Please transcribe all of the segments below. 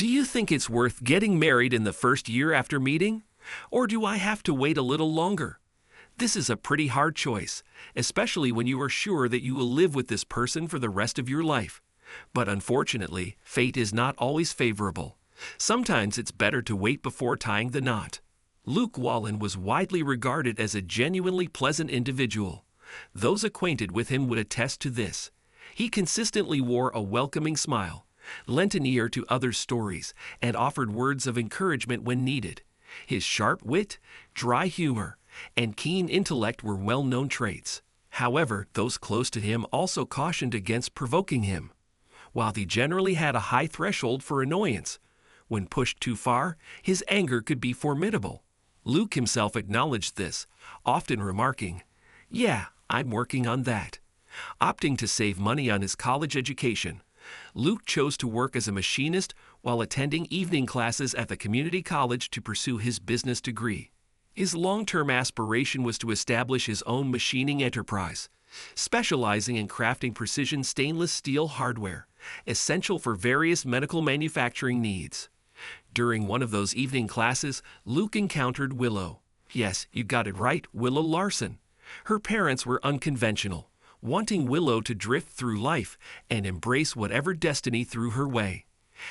Do you think it's worth getting married in the first year after meeting? Or do I have to wait a little longer? This is a pretty hard choice, especially when you are sure that you will live with this person for the rest of your life. But unfortunately, fate is not always favorable. Sometimes it's better to wait before tying the knot. Luke Wallen was widely regarded as a genuinely pleasant individual. Those acquainted with him would attest to this. He consistently wore a welcoming smile, lent an ear to others' stories, and offered words of encouragement when needed. His sharp wit, dry humor, and keen intellect were well-known traits. However, those close to him also cautioned against provoking him. While he generally had a high threshold for annoyance, when pushed too far, his anger could be formidable. Luke himself acknowledged this, often remarking, "Yeah, I'm working on that." Opting to save money on his college education, Luke chose to work as a machinist while attending evening classes at the community college to pursue his business degree. His long-term aspiration was to establish his own machining enterprise, specializing in crafting precision stainless steel hardware, essential for various medical manufacturing needs. During one of those evening classes, Luke encountered Willow. Yes, you got it right, Willow Larson. Her parents were unconventional, wanting Willow to drift through life and embrace whatever destiny threw her way.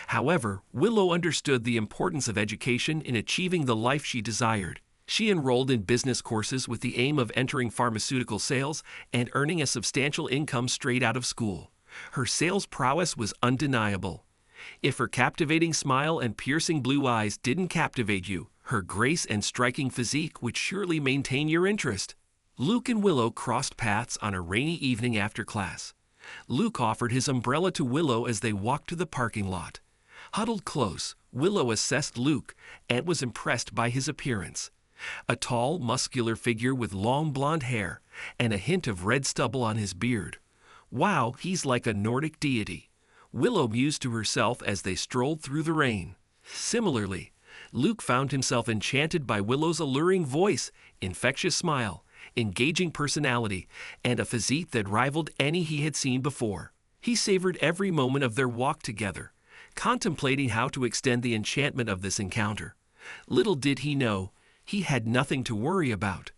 However, Willow understood the importance of education in achieving the life she desired. She enrolled in business courses with the aim of entering pharmaceutical sales and earning a substantial income straight out of school. Her sales prowess was undeniable. If her captivating smile and piercing blue eyes didn't captivate you, her grace and striking physique would surely maintain your interest. Luke and Willow crossed paths on a rainy evening after class. Luke offered his umbrella to Willow as they walked to the parking lot. Huddled close, Willow assessed Luke and was impressed by his appearance. A tall, muscular figure with long blonde hair and a hint of red stubble on his beard. "Wow, he's like a Nordic deity," Willow mused to herself as they strolled through the rain. Similarly, Luke found himself enchanted by Willow's alluring voice, infectious smile, engaging personality, and a physique that rivaled any he had seen before. He savored every moment of their walk together, contemplating how to extend the enchantment of this encounter. Little did he know, he had nothing to worry about.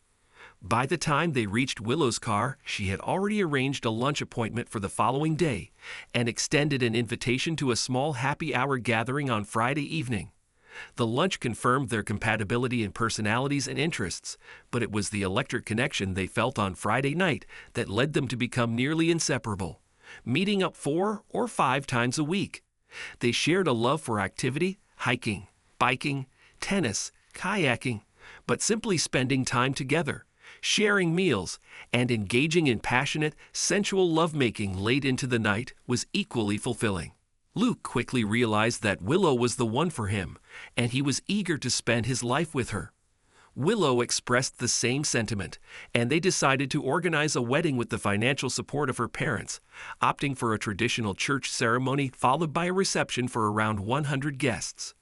By the time they reached Willow's car, she had already arranged a lunch appointment for the following day and extended an invitation to a small happy hour gathering on Friday evening. The lunch confirmed their compatibility in personalities and interests, but it was the electric connection they felt on Friday night that led them to become nearly inseparable, meeting up 4 or 5 times a week. They shared a love for activity, hiking, biking, tennis, kayaking, but simply spending time together, sharing meals, and engaging in passionate, sensual lovemaking late into the night was equally fulfilling. Luke quickly realized that Willow was the one for him, and he was eager to spend his life with her. Willow expressed the same sentiment, and they decided to organize a wedding with the financial support of her parents, opting for a traditional church ceremony followed by a reception for around 100 guests.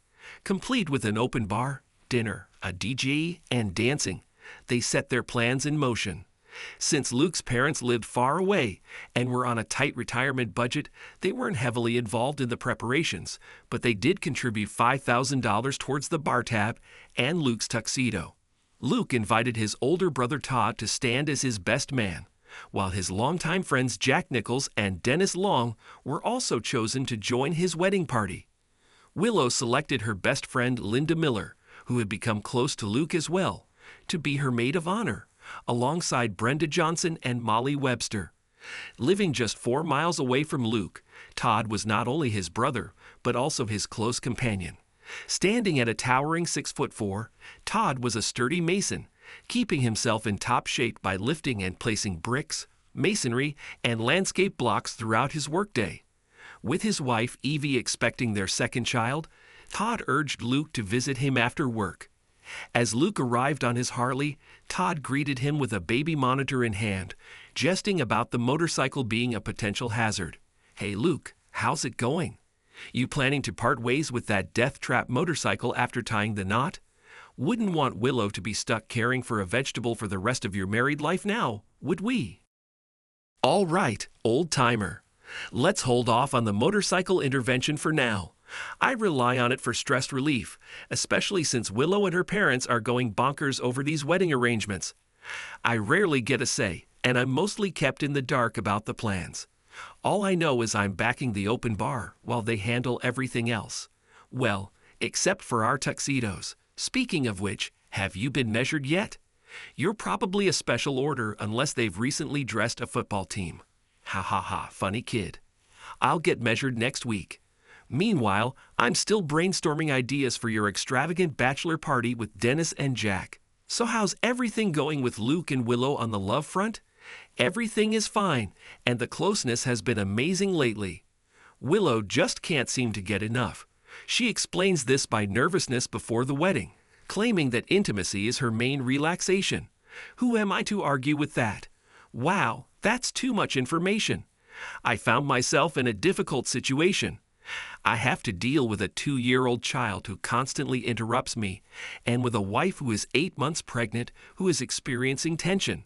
Complete with an open bar, dinner, a DJ, and dancing, they set their plans in motion. Since Luke's parents lived far away and were on a tight retirement budget, they weren't heavily involved in the preparations, but they did contribute $5,000 towards the bar tab and Luke's tuxedo. Luke invited his older brother Todd to stand as his best man, while his longtime friends Jack Nichols and Dennis Long were also chosen to join his wedding party. Willow selected her best friend Linda Miller, who had become close to Luke as well, to be her maid of honor, alongside Brenda Johnson and Molly Webster. Living just 4 miles away from Luke, Todd was not only his brother, but also his close companion. Standing at a towering 6'4", Todd was a sturdy mason, keeping himself in top shape by lifting and placing bricks, masonry, and landscape blocks throughout his workday. With his wife Evie expecting their second child, Todd urged Luke to visit him after work. As Luke arrived on his Harley, Todd greeted him with a baby monitor in hand, jesting about the motorcycle being a potential hazard. "Hey Luke, how's it going? You planning to part ways with that death trap motorcycle after tying the knot? Wouldn't want Willow to be stuck caring for a vegetable for the rest of your married life now, would we?" All right, old timer. Let's hold off on the motorcycle intervention for now. I rely on it for stress relief, especially since Willow and her parents are going bonkers over these wedding arrangements. I rarely get a say, and I'm mostly kept in the dark about the plans. All I know is I'm backing the open bar while they handle everything else. Well, except for our tuxedos. Speaking of which, have you been measured yet? You're probably a special order unless they've recently dressed a football team. Ha ha ha, funny kid. I'll get measured next week. Meanwhile, I'm still brainstorming ideas for your extravagant bachelor party with Dennis and Jack. So how's everything going with Luke and Willow on the love front? Everything is fine, and the closeness has been amazing lately. Willow just can't seem to get enough. She explains this by nervousness before the wedding, claiming that intimacy is her main relaxation. Who am I to argue with that? Wow, that's too much information. I found myself in a difficult situation. I have to deal with a 2-year-old child who constantly interrupts me, and with a wife who is 8 months pregnant who is experiencing tension.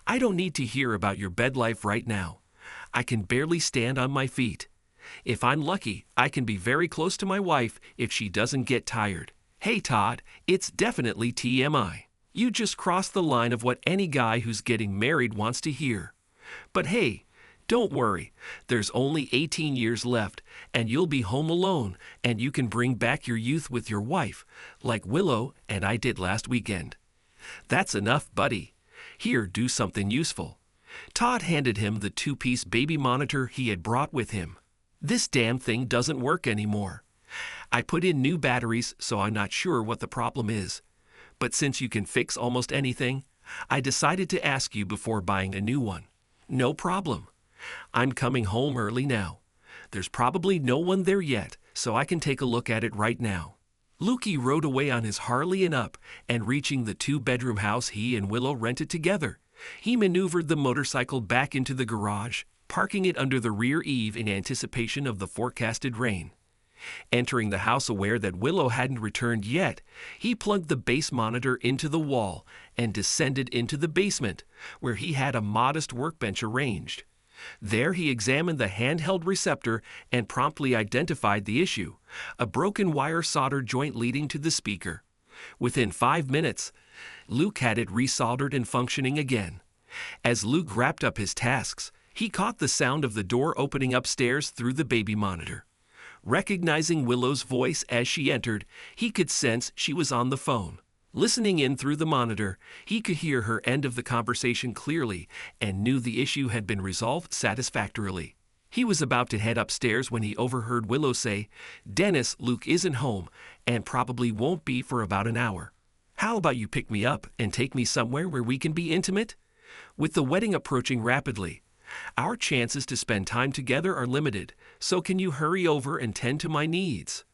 I don't need to hear about your bed life right now. I can barely stand on my feet. If I'm lucky, I can be very close to my wife if she doesn't get tired. Hey Todd, it's definitely TMI. You just crossed the line of what any guy who's getting married wants to hear. But hey, don't worry, there's only 18 years left, and you'll be home alone, and you can bring back your youth with your wife, like Willow and I did last weekend. That's enough, buddy. Here, do something useful. Todd handed him the 2-piece baby monitor he had brought with him. This damn thing doesn't work anymore. I put in new batteries, so I'm not sure what the problem is. But since you can fix almost anything, I decided to ask you before buying a new one. No problem. I'm coming home early now. There's probably no one there yet, so I can take a look at it right now. Lukey rode away on his Harley and up, and reaching the 2-bedroom house he and Willow rented together, he maneuvered the motorcycle back into the garage, parking it under the rear eave in anticipation of the forecasted rain. Entering the house aware that Willow hadn't returned yet, he plugged the base monitor into the wall and descended into the basement, where he had a modest workbench arranged. There he examined the handheld receptor and promptly identified the issue, a broken wire solder joint leading to the speaker. Within 5 minutes, Luke had it resoldered and functioning again. As Luke wrapped up his tasks, he caught the sound of the door opening upstairs through the baby monitor. Recognizing Willow's voice as she entered, he could sense she was on the phone. Listening in through the monitor, he could hear her end of the conversation clearly and knew the issue had been resolved satisfactorily. He was about to head upstairs when he overheard Willow say, "Dennis, Luke isn't home and probably won't be for about an hour. How about you pick me up and take me somewhere where we can be intimate?" With the wedding approaching rapidly, our chances to spend time together are limited, so can you hurry over and tend to my needs?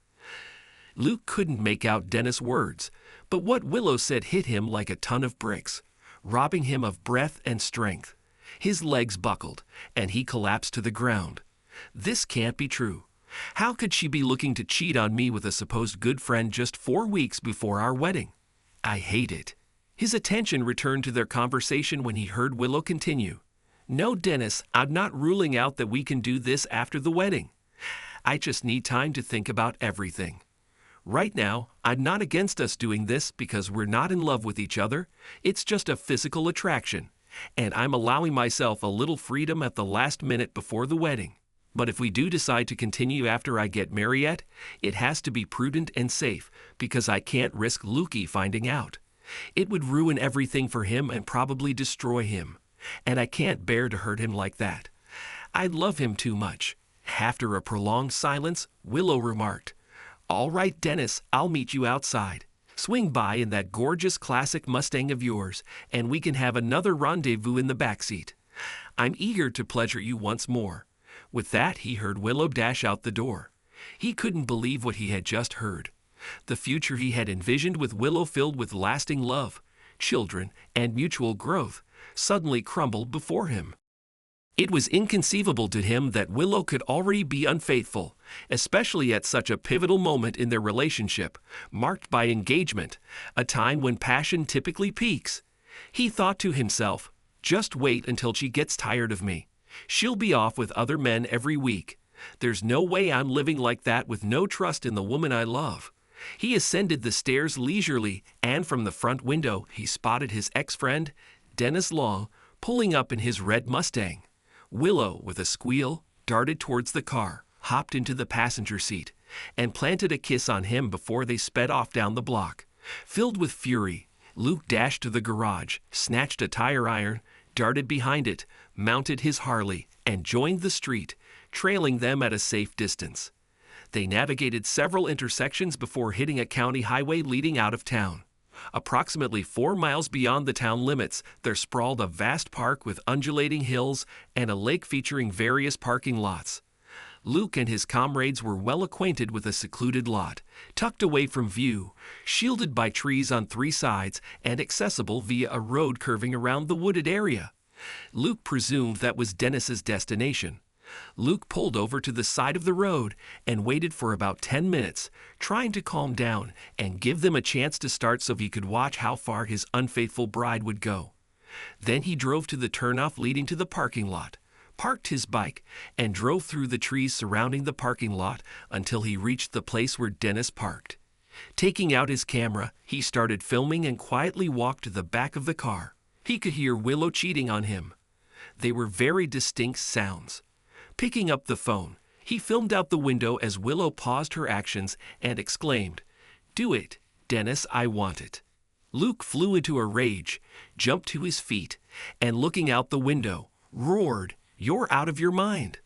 Luke couldn't make out Dennis' words, but what Willow said hit him like a ton of bricks, robbing him of breath and strength. His legs buckled, and he collapsed to the ground. This can't be true. How could she be looking to cheat on me with a supposed good friend just 4 weeks before our wedding? I hate it. His attention returned to their conversation when he heard Willow continue. "No, Dennis, I'm not ruling out that we can do this after the wedding. I just need time to think about everything. Right now, I'm not against us doing this because we're not in love with each other. It's just a physical attraction, and I'm allowing myself a little freedom at the last minute before the wedding. But if we do decide to continue after I get married, it has to be prudent and safe because I can't risk Lukey finding out. It would ruin everything for him and probably destroy him, and I can't bear to hurt him like that. I love him too much." After a prolonged silence, Willow remarked, "All right, Dennis, I'll meet you outside. Swing by in that gorgeous classic Mustang of yours, and we can have another rendezvous in the backseat. I'm eager to pleasure you once more." With that, he heard Willow dash out the door. He couldn't believe what he had just heard. The future he had envisioned with Willow filled with lasting love, children, and mutual growth suddenly crumbled before him. It was inconceivable to him that Willow could already be unfaithful, especially at such a pivotal moment in their relationship, marked by engagement, a time when passion typically peaks. He thought to himself, "Just wait until she gets tired of me. She'll be off with other men every week. There's no way I'm living like that with no trust in the woman I love. He ascended the stairs leisurely, and from the front window he spotted his ex-friend, Dennis Long, pulling up in his red Mustang. Willow, with a squeal, darted towards the car, hopped into the passenger seat, and planted a kiss on him before they sped off down the block. Filled with fury, Luke dashed to the garage, snatched a tire iron, darted behind it, mounted his Harley, and joined the street, trailing them at a safe distance. They navigated several intersections before hitting a county highway leading out of town. Approximately 4 miles beyond the town limits, there sprawled a vast park with undulating hills and a lake featuring various parking lots. Luke and his comrades were well acquainted with a secluded lot, tucked away from view, shielded by trees on 3 sides, and accessible via a road curving around the wooded area. Luke presumed that was Dennis's destination. Luke pulled over to the side of the road and waited for about 10 minutes, trying to calm down and give them a chance to start so he could watch how far his unfaithful bride would go. Then he drove to the turnoff leading to the parking lot, parked his bike, and drove through the trees surrounding the parking lot until he reached the place where Dennis parked. Taking out his camera, he started filming and quietly walked to the back of the car. He could hear Willow cheating on him. They were very distinct sounds. Picking up the phone, he filmed out the window as Willow paused her actions and exclaimed, "Do it, Dennis, I want it." Luke flew into a rage, jumped to his feet, and looking out the window, roared, "You're out of your mind."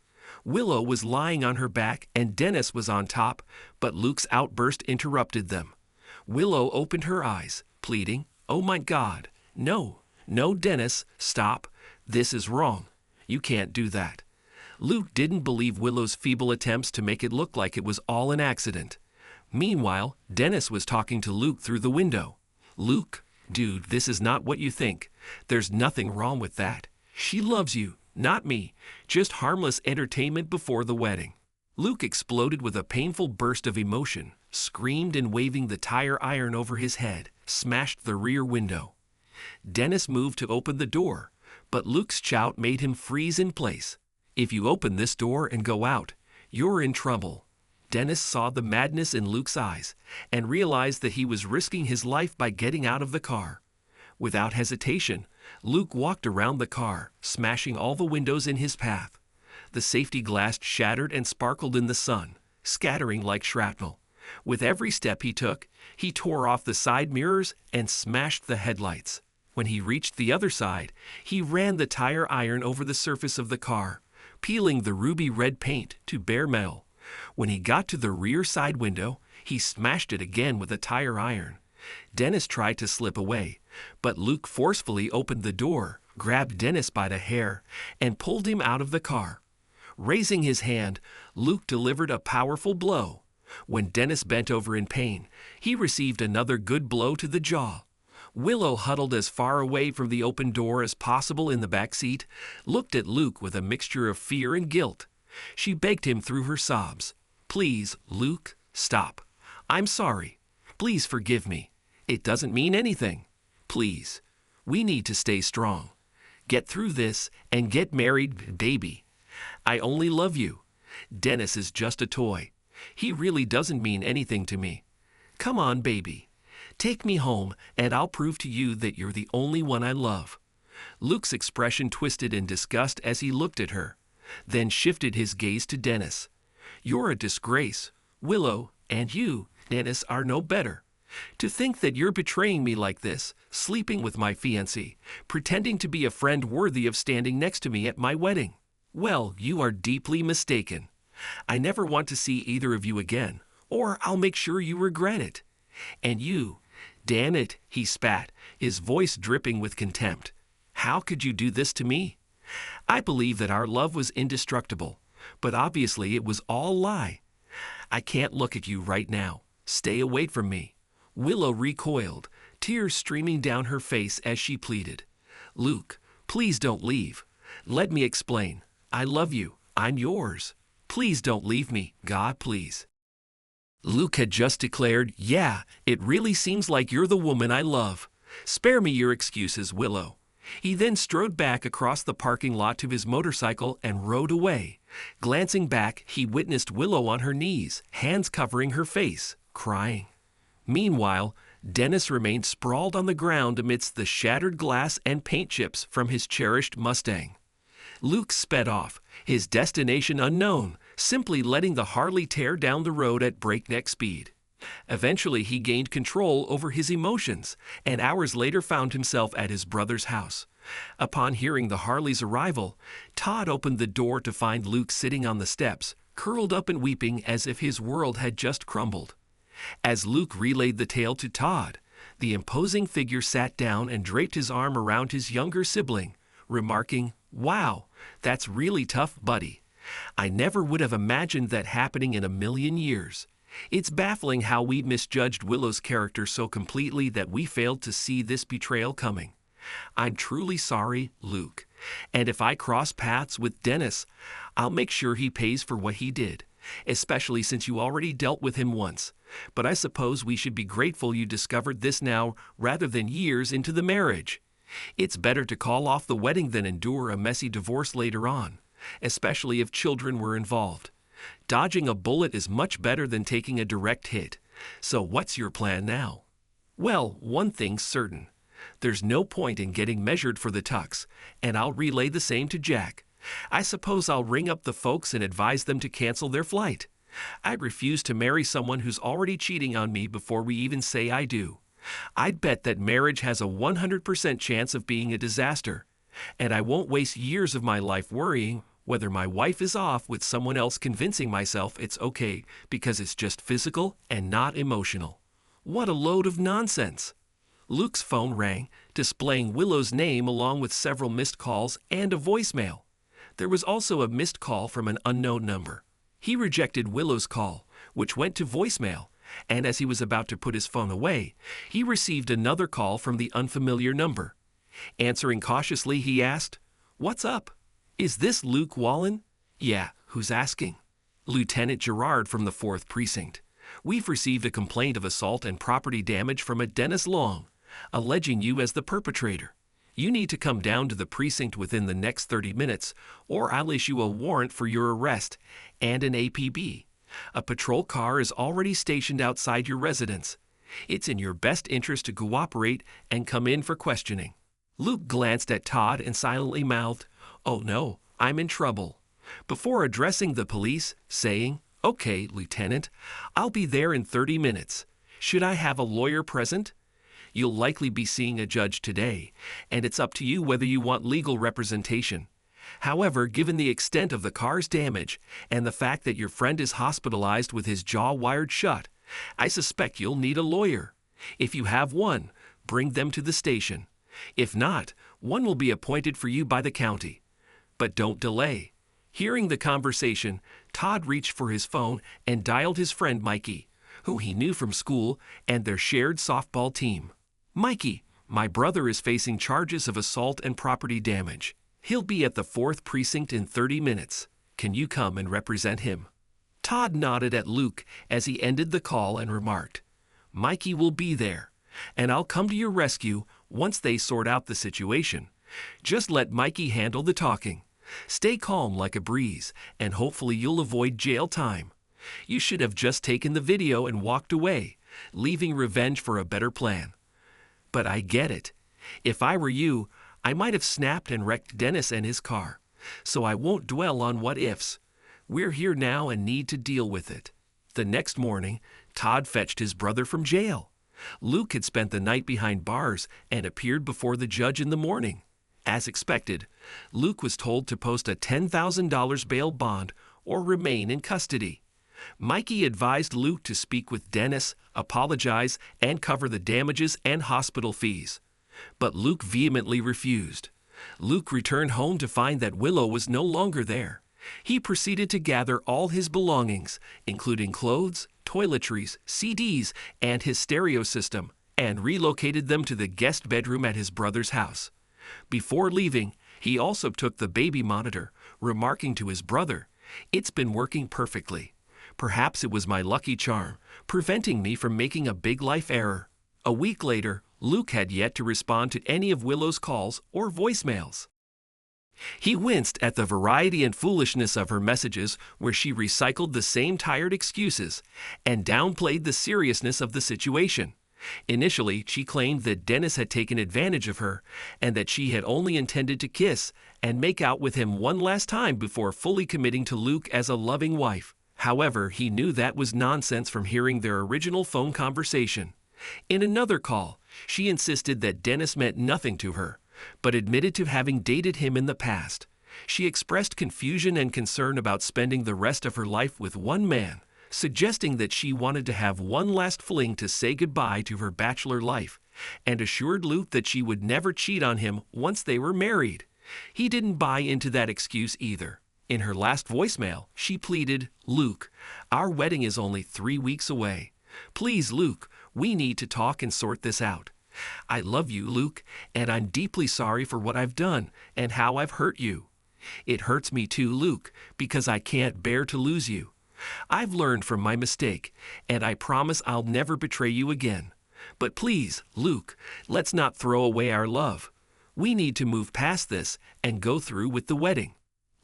Willow was lying on her back and Dennis was on top, but Luke's outburst interrupted them. Willow opened her eyes, pleading, "Oh my God, no, no, Dennis, stop. This is wrong. You can't do that." Luke didn't believe Willow's feeble attempts to make it look like it was all an accident. Meanwhile, Dennis was talking to Luke through the window. "Luke, dude, this is not what you think. There's nothing wrong with that. She loves you, not me. Just harmless entertainment before the wedding." Luke exploded with a painful burst of emotion, screamed and waving the tire iron over his head, smashed the rear window. Dennis moved to open the door, but Luke's shout made him freeze in place. "If you open this door and go out, you're in trouble." Dennis saw the madness in Luke's eyes and realized that he was risking his life by getting out of the car. Without hesitation, Luke walked around the car, smashing all the windows in his path. The safety glass shattered and sparkled in the sun, scattering like shrapnel. With every step he took, he tore off the side mirrors and smashed the headlights. When he reached the other side, he ran the tire iron over the surface of the car, peeling the ruby red paint to bare metal. When he got to the rear side window, he smashed it again with a tire iron. Dennis tried to slip away, but Luke forcefully opened the door, grabbed Dennis by the hair, and pulled him out of the car. Raising his hand, Luke delivered a powerful blow. When Dennis bent over in pain, he received another good blow to the jaw. Willow, huddled as far away from the open door as possible in the back seat, looked at Luke with a mixture of fear and guilt. She begged him through her sobs, "Please, Luke, stop. I'm sorry. Please forgive me. It doesn't mean anything. Please. We need to stay strong. Get through this and get married, baby. I only love you. Dennis is just a toy. He really doesn't mean anything to me. Come on, baby. Take me home, and I'll prove to you that you're the only one I love." Luke's expression twisted in disgust as he looked at her, then shifted his gaze to Dennis. "You're a disgrace. Willow, and you, Dennis, are no better. To think that you're betraying me like this, sleeping with my fiancée, pretending to be a friend worthy of standing next to me at my wedding. Well, you are deeply mistaken. I never want to see either of you again, or I'll make sure you regret it. And you, damn it," he spat, his voice dripping with contempt. "How could you do this to me? I believe that our love was indestructible, but obviously it was all a lie. I can't look at you right now. Stay away from me." Willow recoiled, tears streaming down her face as she pleaded, "Luke, please don't leave. Let me explain. I love you. I'm yours. Please don't leave me, God, please." Luke had just declared, "Yeah, it really seems like you're the woman I love. Spare me your excuses, Willow." He then strode back across the parking lot to his motorcycle and rode away. Glancing back, he witnessed Willow on her knees, hands covering her face, crying. Meanwhile, Dennis remained sprawled on the ground amidst the shattered glass and paint chips from his cherished Mustang. Luke sped off, his destination unknown, simply letting the Harley tear down the road at breakneck speed. Eventually, he gained control over his emotions, and hours later found himself at his brother's house. Upon hearing the Harley's arrival, Todd opened the door to find Luke sitting on the steps, curled up and weeping as if his world had just crumbled. As Luke relayed the tale to Todd, the imposing figure sat down and draped his arm around his younger sibling, remarking, "Wow, that's really tough, buddy. I never would have imagined that happening in a million years. It's baffling how we misjudged Willow's character so completely that we failed to see this betrayal coming. I'm truly sorry, Luke, and if I cross paths with Dennis, I'll make sure he pays for what he did, especially since you already dealt with him once. But I suppose we should be grateful you discovered this now rather than years into the marriage. It's better to call off the wedding than endure a messy divorce later on, especially if children were involved. Dodging a bullet is much better than taking a direct hit. So what's your plan now?" "Well, one thing's certain. There's no point in getting measured for the tux, and I'll relay the same to Jack. I suppose I'll ring up the folks and advise them to cancel their flight. I'd refuse to marry someone who's already cheating on me before we even say I do. I'd bet that marriage has a 100% chance of being a disaster, and I won't waste years of my life worrying whether my wife is off with someone else convincing myself it's okay because it's just physical and not emotional. What a load of nonsense." Luke's phone rang, displaying Willow's name along with several missed calls and a voicemail. There was also a missed call from an unknown number. He rejected Willow's call, which went to voicemail, and as he was about to put his phone away, he received another call from the unfamiliar number. Answering cautiously, he asked, "What's up? Is this Luke Wallen?" "Yeah, who's asking?" "Lieutenant Gerard from the 4th Precinct. We've received a complaint of assault and property damage from a Dennis Long, alleging you as the perpetrator. You need to come down to the precinct within the next 30 minutes, or I'll issue a warrant for your arrest and an APB. A patrol car is already stationed outside your residence. It's in your best interest to cooperate and come in for questioning." Luke glanced at Todd and silently mouthed, "Oh no, I'm in trouble," before addressing the police, saying, "Okay, Lieutenant, I'll be there in 30 minutes. Should I have a lawyer present? You'll likely be seeing a judge today, and it's up to you whether you want legal representation. However, given the extent of the car's damage and the fact that your friend is hospitalized with his jaw wired shut, I suspect you'll need a lawyer. If you have one, bring them to the station. If not, one will be appointed for you by the county. But don't delay." Hearing the conversation, Todd reached for his phone and dialed his friend Mikey, who he knew from school and their shared softball team. "Mikey, my brother is facing charges of assault and property damage. He'll be at the 4th Precinct in 30 minutes. Can you come and represent him?" Todd nodded at Luke as he ended the call and remarked, "Mikey will be there, and I'll come to your rescue once they sort out the situation. Just let Mikey handle the talking. Stay calm like a breeze, and hopefully you'll avoid jail time. You should have just taken the video and walked away, leaving revenge for a better plan. But I get it. If I were you, I might have snapped and wrecked Dennis and his car. So I won't dwell on what ifs. We're here now and need to deal with it." The next morning, Todd fetched his brother from jail. Luke had spent the night behind bars and appeared before the judge in the morning. As expected, Luke was told to post a $10,000 bail bond or remain in custody. Mikey advised Luke to speak with Dennis, apologize, and cover the damages and hospital fees. But Luke vehemently refused. Luke returned home to find that Willow was no longer there. He proceeded to gather all his belongings, including clothes, toiletries, CDs, and his stereo system, and relocated them to the guest bedroom at his brother's house. Before leaving, he also took the baby monitor, remarking to his brother, "It's been working perfectly. Perhaps it was my lucky charm, preventing me from making a big life error." A week later, Luke had yet to respond to any of Willow's calls or voicemails. He winced at the variety and foolishness of her messages, where she recycled the same tired excuses and downplayed the seriousness of the situation. Initially, she claimed that Dennis had taken advantage of her and that she had only intended to kiss and make out with him one last time before fully committing to Luke as a loving wife. However, he knew that was nonsense from hearing their original phone conversation. In another call, she insisted that Dennis meant nothing to her, but admitted to having dated him in the past. She expressed confusion and concern about spending the rest of her life with one man, suggesting that she wanted to have one last fling to say goodbye to her bachelor life, and assured Luke that she would never cheat on him once they were married. He didn't buy into that excuse either. In her last voicemail, she pleaded, "Luke, our wedding is only 3 weeks away. Please, Luke, we need to talk and sort this out. I love you, Luke, and I'm deeply sorry for what I've done and how I've hurt you. It hurts me too, Luke, because I can't bear to lose you. I've learned from my mistake, and I promise I'll never betray you again. But please, Luke, let's not throw away our love. We need to move past this and go through with the wedding."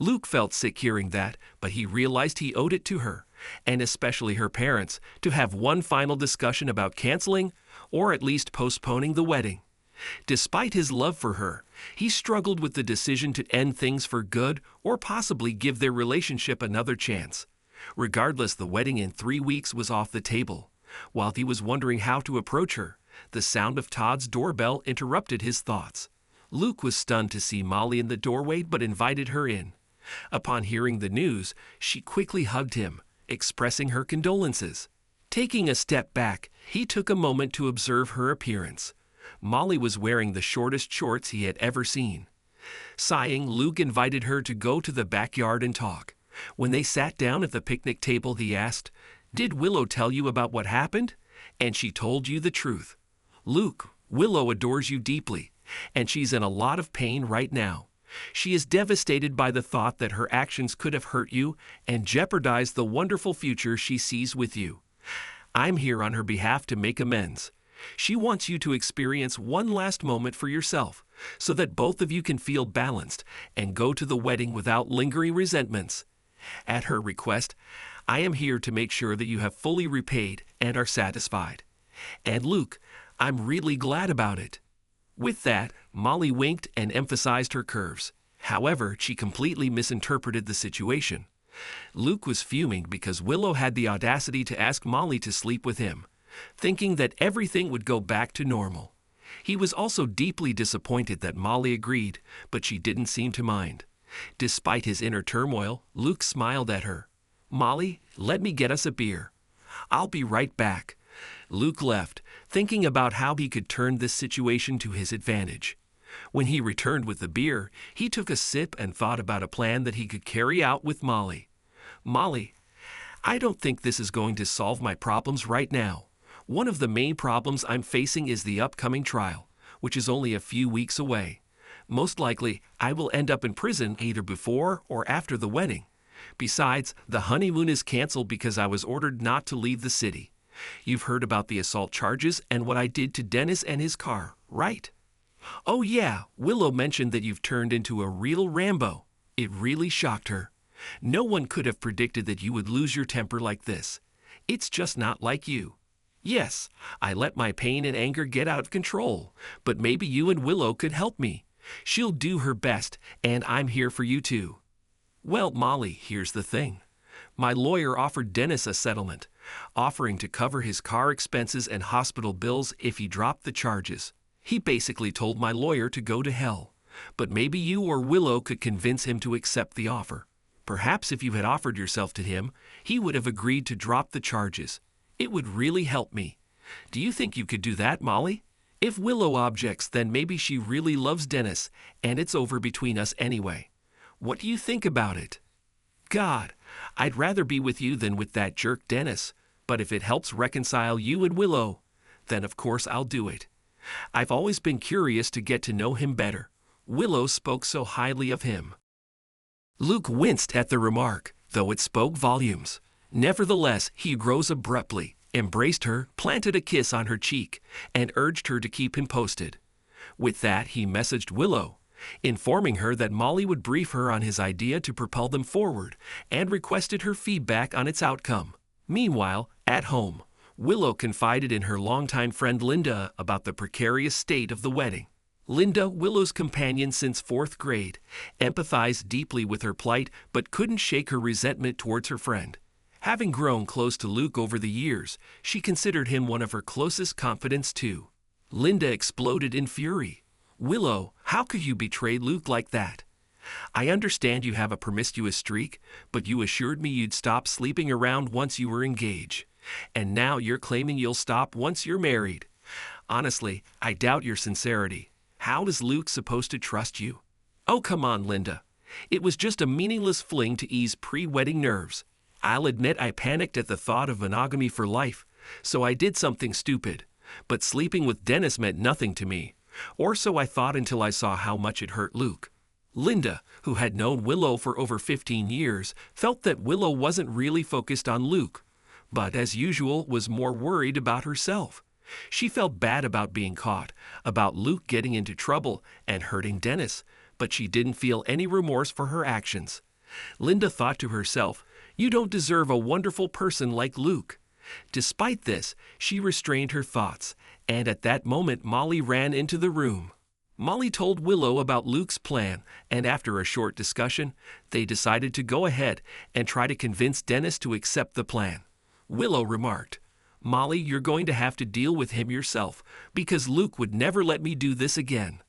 Luke felt sick hearing that, but he realized he owed it to her, and especially her parents, to have one final discussion about canceling or at least postponing the wedding. Despite his love for her, he struggled with the decision to end things for good or possibly give their relationship another chance. Regardless, the wedding in 3 weeks was off the table. While he was wondering how to approach her, the sound of Todd's doorbell interrupted his thoughts. Luke was stunned to see Molly in the doorway but invited her in. Upon hearing the news, she quickly hugged him, expressing her condolences. Taking a step back, he took a moment to observe her appearance. Molly was wearing the shortest shorts he had ever seen. Sighing, Luke invited her to go to the backyard and talk. When they sat down at the picnic table, he asked, "Did Willow tell you about what happened?" And she told you the truth. "Luke, Willow adores you deeply, and she's in a lot of pain right now. She is devastated by the thought that her actions could have hurt you and jeopardized the wonderful future she sees with you. I'm here on her behalf to make amends. She wants you to experience one last moment for yourself, so that both of you can feel balanced and go to the wedding without lingering resentments. At her request, I am here to make sure that you have fully repaid and are satisfied. And Luke, I'm really glad about it." With that, Molly winked and emphasized her curves. However, she completely misinterpreted the situation. Luke was fuming because Willow had the audacity to ask Molly to sleep with him, thinking that everything would go back to normal. He was also deeply disappointed that Molly agreed, but she didn't seem to mind. Despite his inner turmoil, Luke smiled at her. "Molly, let me get us a beer. I'll be right back." Luke left, thinking about how he could turn this situation to his advantage. When he returned with the beer, he took a sip and thought about a plan that he could carry out with Molly. "Molly, I don't think this is going to solve my problems right now. One of the main problems I'm facing is the upcoming trial, which is only a few weeks away. Most likely, I will end up in prison either before or after the wedding. Besides, the honeymoon is canceled because I was ordered not to leave the city. You've heard about the assault charges and what I did to Dennis and his car, right? Oh yeah, Willow mentioned that you've turned into a real Rambo." It really shocked her. No one could have predicted that you would lose your temper like this. It's just not like you. Yes, I let my pain and anger get out of control, but maybe you and Willow could help me. She'll do her best, and I'm here for you too. Well, Molly, here's the thing. My lawyer offered Dennis a settlement, offering to cover his car expenses and hospital bills if he dropped the charges. He basically told my lawyer to go to hell, but maybe you or Willow could convince him to accept the offer. Perhaps if you had offered yourself to him, he would have agreed to drop the charges. It would really help me. Do you think you could do that, Molly? If Willow objects, then maybe she really loves Dennis, and it's over between us anyway. What do you think about it? God, I'd rather be with you than with that jerk Dennis, but if it helps reconcile you and Willow, then of course I'll do it. I've always been curious to get to know him better. Willow spoke so highly of him." Luke winced at the remark, though it spoke volumes. Nevertheless, he rose abruptly, embraced her, planted a kiss on her cheek, and urged her to keep him posted. With that, he messaged Willow, informing her that Molly would brief her on his idea to propel them forward, and requested her feedback on its outcome. Meanwhile, at home, Willow confided in her longtime friend Linda about the precarious state of the wedding. Linda, Willow's companion since 4th grade, empathized deeply with her plight but couldn't shake her resentment towards her friend. Having grown close to Luke over the years, she considered him one of her closest confidants too. Linda exploded in fury. "Willow, how could you betray Luke like that? I understand you have a promiscuous streak, but you assured me you'd stop sleeping around once you were engaged. And now you're claiming you'll stop once you're married. Honestly, I doubt your sincerity. How is Luke supposed to trust you?" "Oh, come on, Linda. It was just a meaningless fling to ease pre-wedding nerves. I'll admit I panicked at the thought of monogamy for life, so I did something stupid. But sleeping with Dennis meant nothing to me. Or so I thought until I saw how much it hurt Luke." Linda, who had known Willow for over 15 years, felt that Willow wasn't really focused on Luke, but as usual was more worried about herself. She felt bad about being caught, about Luke getting into trouble and hurting Dennis, but she didn't feel any remorse for her actions. Linda thought to herself, "You don't deserve a wonderful person like Luke." Despite this, she restrained her thoughts, and at that moment Molly ran into the room. Molly told Willow about Luke's plan, and after a short discussion, they decided to go ahead and try to convince Dennis to accept the plan. Willow remarked, "Molly, you're going to have to deal with him yourself, because Luke would never let me do this again."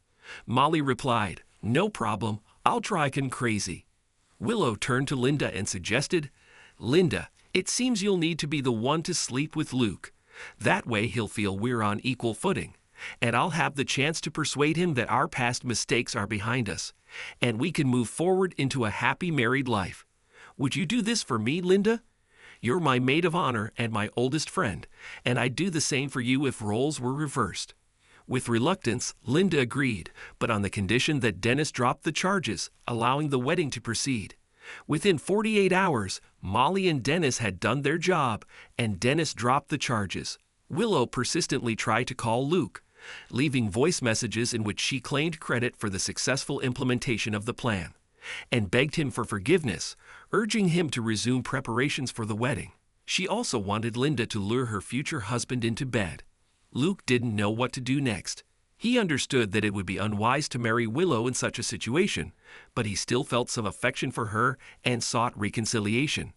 Molly replied, "No problem, I'll try can crazy." Willow turned to Linda and suggested, "Linda, it seems you'll need to be the one to sleep with Luke. That way he'll feel we're on equal footing, and I'll have the chance to persuade him that our past mistakes are behind us, and we can move forward into a happy married life. Would you do this for me, Linda? You're my maid of honor and my oldest friend, and I'd do the same for you if roles were reversed." With reluctance, Linda agreed, but on the condition that Dennis drop the charges, allowing the wedding to proceed. Within 48 hours, Molly and Dennis had done their job, and Dennis dropped the charges. Willow persistently tried to call Luke, leaving voice messages in which she claimed credit for the successful implementation of the plan, and begged him for forgiveness, urging him to resume preparations for the wedding. She also wanted Linda to lure her future husband into bed. Luke didn't know what to do next. He understood that it would be unwise to marry Willow in such a situation, but he still felt some affection for her and sought reconciliation.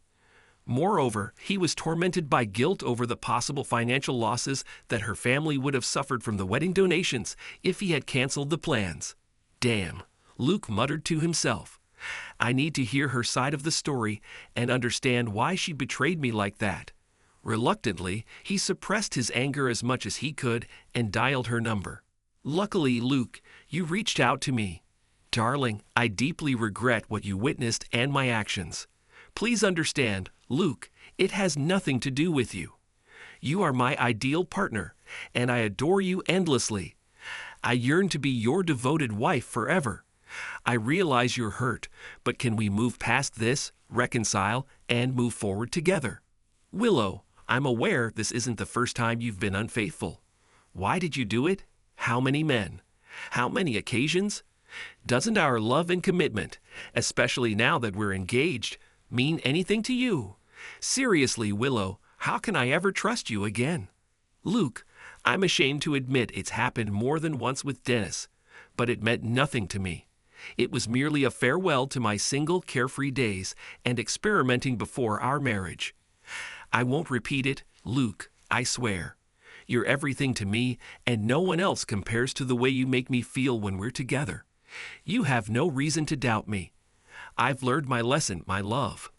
Moreover, he was tormented by guilt over the possible financial losses that her family would have suffered from the wedding donations if he had canceled the plans. "Damn," Luke muttered to himself. "I need to hear her side of the story and understand why she betrayed me like that." Reluctantly, he suppressed his anger as much as he could and dialed her number. "Luckily, Luke, you reached out to me. Darling, I deeply regret what you witnessed and my actions. Please understand, Luke, it has nothing to do with you. You are my ideal partner, and I adore you endlessly. I yearn to be your devoted wife forever. I realize you're hurt, but can we move past this, reconcile, and move forward together? Willow, I'm aware this isn't the first time you've been unfaithful. Why did you do it? How many men? How many occasions? Doesn't our love and commitment, especially now that we're engaged, mean anything to you? Seriously, Willow, how can I ever trust you again? Luke, I'm ashamed to admit it's happened more than once with Dennis, but it meant nothing to me. It was merely a farewell to my single, carefree days and experimenting before our marriage. I won't repeat it, Luke, I swear. You're everything to me, and no one else compares to the way you make me feel when we're together. You have no reason to doubt me. I've learned my lesson, my love.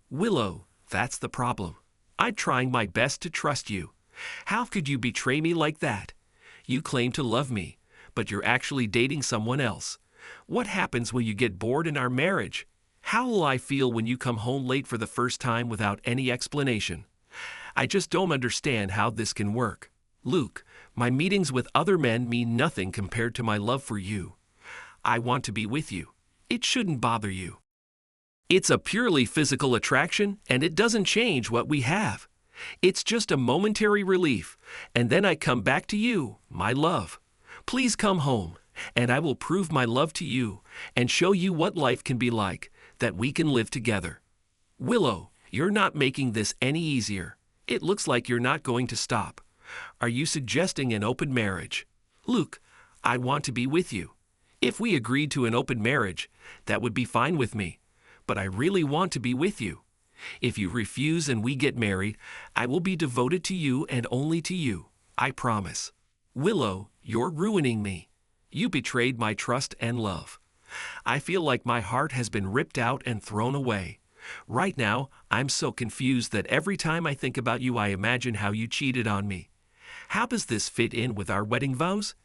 Willow, that's the problem. I'm trying my best to trust you. How could you betray me like that? You claim to love me, but you're actually dating someone else. What happens when you get bored in our marriage? How will I feel when you come home late for the first time without any explanation? I just don't understand how this can work. Luke, my meetings with other men mean nothing compared to my love for you. I want to be with you. It shouldn't bother you. It's a purely physical attraction, and it doesn't change what we have. It's just a momentary relief, and then I come back to you, my love. Please come home, and I will prove my love to you and show you what life can be like, that we can live together. Willow, you're not making this any easier. It looks like you're not going to stop. Are you suggesting an open marriage? Luke, I want to be with you. If we agreed to an open marriage, that would be fine with me. But I really want to be with you. If you refuse and we get married, I will be devoted to you and only to you. I promise. Willow, you're ruining me. You betrayed my trust and love. I feel like my heart has been ripped out and thrown away. Right now, I'm so confused that every time I think about you, I imagine how you cheated on me. How does this fit in with our wedding vows?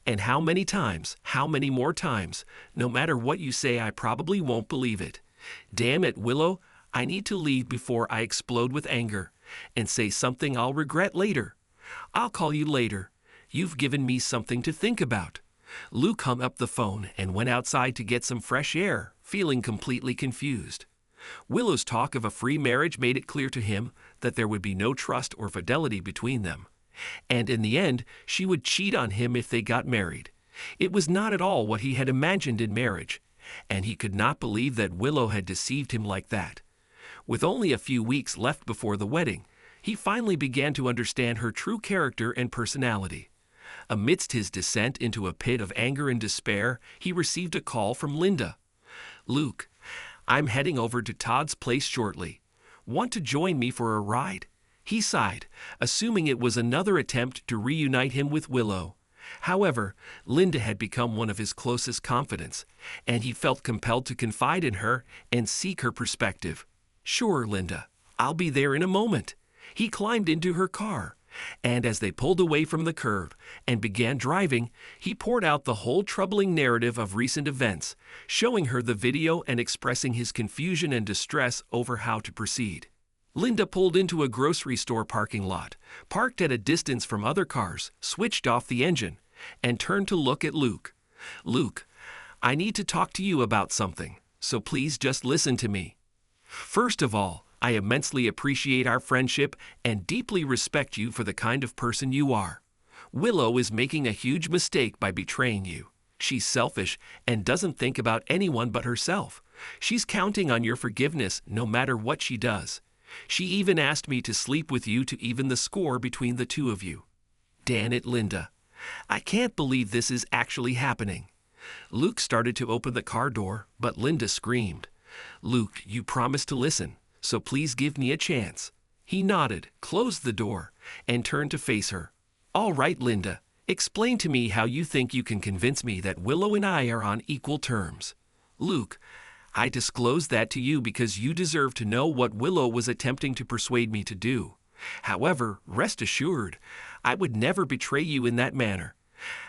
And how many times, how many more times, no matter what you say, I probably won't believe it. Damn it, Willow, I need to leave before I explode with anger and say something I'll regret later. I'll call you later. You've given me something to think about. Luke hung up the phone and went outside to get some fresh air, feeling completely confused. Willow's talk of a free marriage made it clear to him that there would be no trust or fidelity between them. And in the end, she would cheat on him if they got married. It was not at all what he had imagined in marriage, and he could not believe that Willow had deceived him like that. With only a few weeks left before the wedding, he finally began to understand her true character and personality. Amidst his descent into a pit of anger and despair, he received a call from Linda. Luke, I'm heading over to Todd's place shortly. Want to join me for a ride? He sighed, assuming it was another attempt to reunite him with Willow. However, Linda had become one of his closest confidants, and he felt compelled to confide in her and seek her perspective. Sure, Linda, I'll be there in a moment. He climbed into her car, and as they pulled away from the curb and began driving, he poured out the whole troubling narrative of recent events, showing her the video and expressing his confusion and distress over how to proceed. Linda pulled into a grocery store parking lot, parked at a distance from other cars, switched off the engine, and turned to look at Luke. Luke, I need to talk to you about something, so please just listen to me. First of all, I immensely appreciate our friendship and deeply respect you for the kind of person you are. Willow is making a huge mistake by betraying you. She's selfish and doesn't think about anyone but herself. She's counting on your forgiveness no matter what she does. She even asked me to sleep with you to even the score between the two of you. Damn it, Linda. I can't believe this is actually happening. Luke started to open the car door, but Linda screamed. Luke, you promised to listen, so please give me a chance. He nodded, closed the door, and turned to face her. All right, Linda, explain to me how you think you can convince me that Willow and I are on equal terms. Luke, I disclosed that to you because you deserve to know what Willow was attempting to persuade me to do. However, rest assured, I would never betray you in that manner.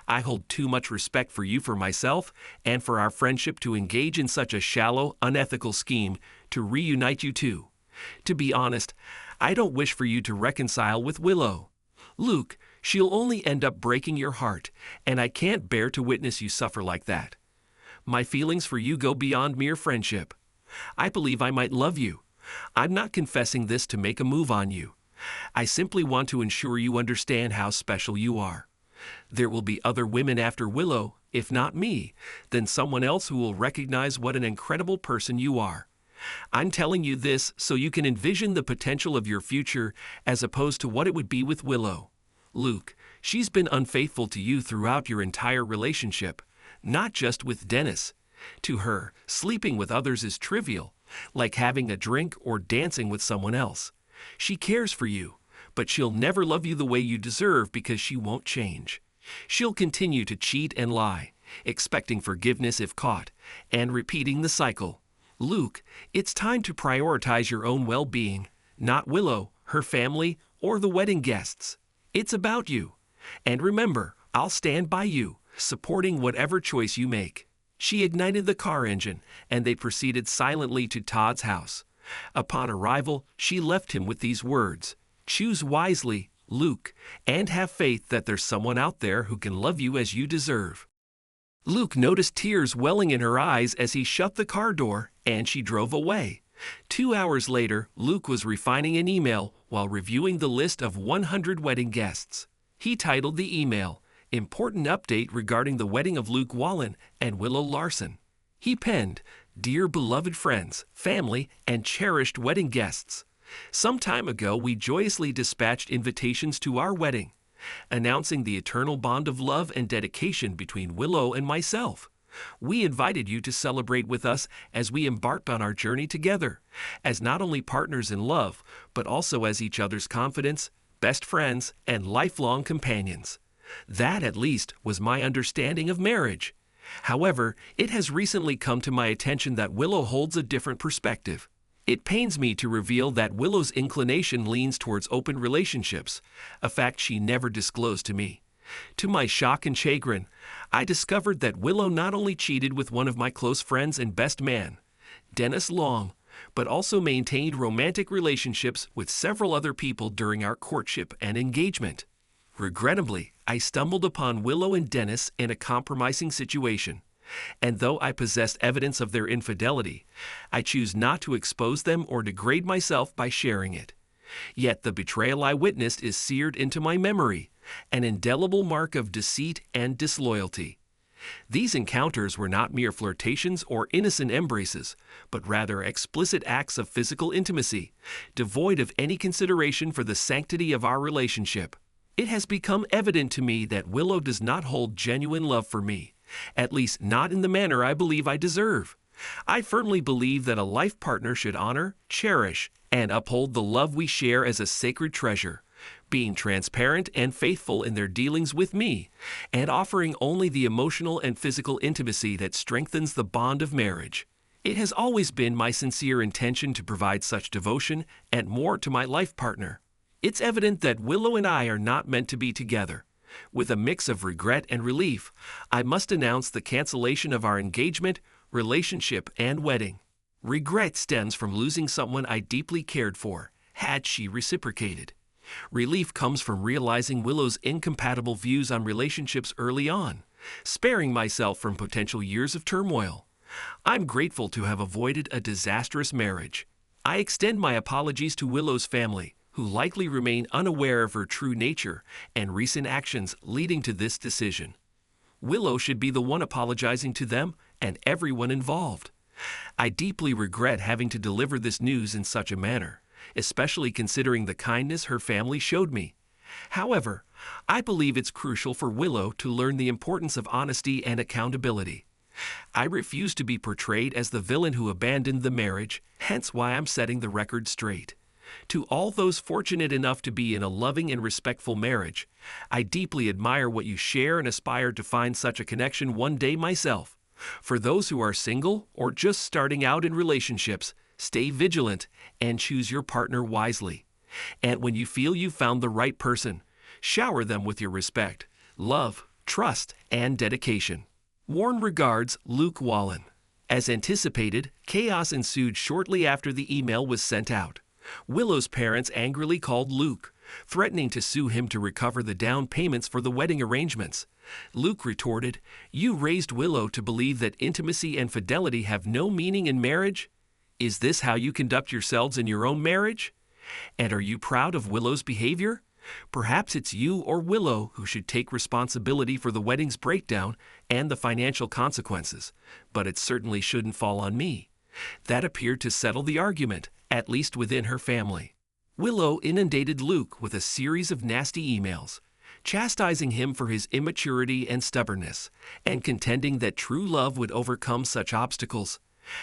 I hold too much respect for you for myself and for our friendship to engage in such a shallow, unethical scheme to reunite you two. To be honest, I don't wish for you to reconcile with Willow. Luke, she'll only end up breaking your heart, and I can't bear to witness you suffer like that. My feelings for you go beyond mere friendship. I believe I might love you. I'm not confessing this to make a move on you. I simply want to ensure you understand how special you are. There will be other women after Willow, if not me, then someone else who will recognize what an incredible person you are. I'm telling you this so you can envision the potential of your future as opposed to what it would be with Willow. Luke, she's been unfaithful to you throughout your entire relationship, not just with Dennis. To her, sleeping with others is trivial, like having a drink or dancing with someone else. She cares for you, but she'll never love you the way you deserve because she won't change. She'll continue to cheat and lie, expecting forgiveness if caught, and repeating the cycle. Luke, it's time to prioritize your own well-being, not Willow, her family, or the wedding guests. It's about you. And remember, I'll stand by you, supporting whatever choice you make. She ignited the car engine, and they proceeded silently to Todd's house. Upon arrival, she left him with these words: choose wisely, Luke, and have faith that there's someone out there who can love you as you deserve. Luke noticed tears welling in her eyes as he shut the car door, and she drove away, 2 hours later, Luke was refining an email while reviewing the list of 100 wedding guests. He titled the email, "Important Update Regarding the Wedding of Luke Wallen and Willow Larson." He penned, "Dear beloved friends, family, and cherished wedding guests. Some time ago we joyously dispatched invitations to our wedding, announcing the eternal bond of love and dedication between Willow and myself. We invited you to celebrate with us as we embarked on our journey together, as not only partners in love, but also as each other's confidants, best friends, and lifelong companions. That, at least, was my understanding of marriage. However, it has recently come to my attention that Willow holds a different perspective. It pains me to reveal that Willow's inclination leans towards open relationships, a fact she never disclosed to me. To my shock and chagrin, I discovered that Willow not only cheated with one of my close friends and best man, Dennis Long, but also maintained romantic relationships with several other people during our courtship and engagement. Regrettably, I stumbled upon Willow and Dennis in a compromising situation, and though I possessed evidence of their infidelity, I choose not to expose them or degrade myself by sharing it. Yet the betrayal I witnessed is seared into my memory, an indelible mark of deceit and disloyalty. These encounters were not mere flirtations or innocent embraces, but rather explicit acts of physical intimacy, devoid of any consideration for the sanctity of our relationship. It has become evident to me that Willow does not hold genuine love for me, at least not in the manner I believe I deserve. I firmly believe that a life partner should honor, cherish, and uphold the love we share as a sacred treasure, being transparent and faithful in their dealings with me, and offering only the emotional and physical intimacy that strengthens the bond of marriage. It has always been my sincere intention to provide such devotion and more to my life partner. It's evident that Willow and I are not meant to be together. With a mix of regret and relief, I must announce the cancellation of our engagement, relationship, and wedding. Regret stems from losing someone I deeply cared for, had she reciprocated. Relief comes from realizing Willow's incompatible views on relationships early on, sparing myself from potential years of turmoil. I'm grateful to have avoided a disastrous marriage. I extend my apologies to Willow's family, who likely remain unaware of her true nature and recent actions leading to this decision. Willow should be the one apologizing to them and everyone involved. I deeply regret having to deliver this news in such a manner, especially considering the kindness her family showed me. However, I believe it's crucial for Willow to learn the importance of honesty and accountability. I refuse to be portrayed as the villain who abandoned the marriage, hence why I'm setting the record straight. To all those fortunate enough to be in a loving and respectful marriage, I deeply admire what you share and aspire to find such a connection one day myself. For those who are single or just starting out in relationships, stay vigilant and choose your partner wisely. And when you feel you've found the right person, shower them with your respect, love, trust, and dedication. Warm regards, Luke Wallen. As anticipated, chaos ensued shortly after the email was sent out. Willow's parents angrily called Luke, threatening to sue him to recover the down payments for the wedding arrangements. Luke retorted, "You raised Willow to believe that intimacy and fidelity have no meaning in marriage? Is this how you conduct yourselves in your own marriage? And are you proud of Willow's behavior? Perhaps it's you or Willow who should take responsibility for the wedding's breakdown and the financial consequences, but it certainly shouldn't fall on me." That appeared to settle the argument, at least within her family. Willow inundated Luke with a series of nasty emails, chastising him for his immaturity and stubbornness, and contending that true love would overcome such obstacles.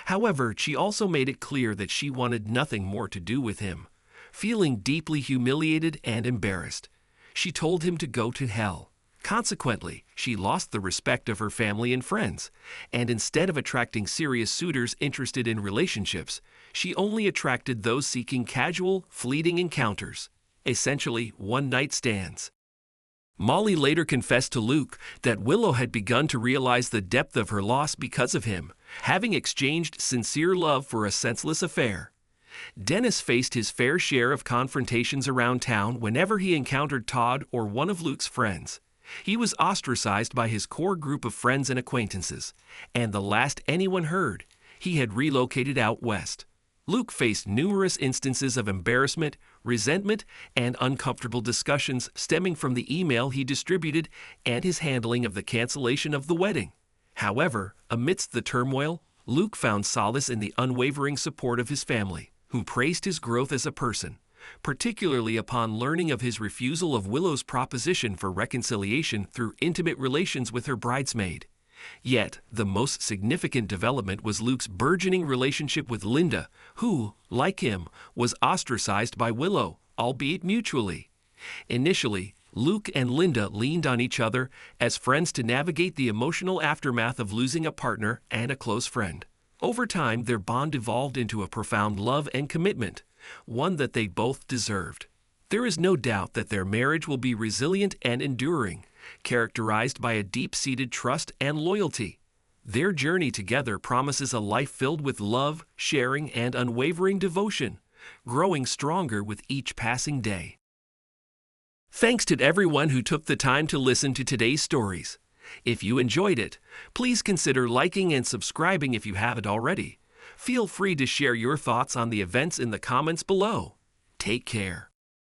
However, she also made it clear that she wanted nothing more to do with him. Feeling deeply humiliated and embarrassed, she told him to go to hell. Consequently, she lost the respect of her family and friends, and instead of attracting serious suitors interested in relationships, she only attracted those seeking casual, fleeting encounters, essentially one-night stands. Molly later confessed to Luke that Willow had begun to realize the depth of her loss because of him, having exchanged sincere love for a senseless affair. Dennis faced his fair share of confrontations around town whenever he encountered Todd or one of Luke's friends. He was ostracized by his core group of friends and acquaintances, and the last anyone heard, he had relocated out west. Luke faced numerous instances of embarrassment, resentment, and uncomfortable discussions stemming from the email he distributed and his handling of the cancellation of the wedding. However, amidst the turmoil, Luke found solace in the unwavering support of his family, who praised his growth as a person, particularly upon learning of his refusal of Willow's proposition for reconciliation through intimate relations with her bridesmaid. Yet, the most significant development was Luke's burgeoning relationship with Linda, who, like him, was ostracized by Willow, albeit mutually. Initially, Luke and Linda leaned on each other as friends to navigate the emotional aftermath of losing a partner and a close friend. Over time, their bond evolved into a profound love and commitment, one that they both deserved. There is no doubt that their marriage will be resilient and enduring, characterized by a deep-seated trust and loyalty. Their journey together promises a life filled with love, sharing, and unwavering devotion, growing stronger with each passing day. Thanks to everyone who took the time to listen to today's stories. If you enjoyed it, please consider liking and subscribing if you haven't already. Feel free to share your thoughts on the events in the comments below. Take care.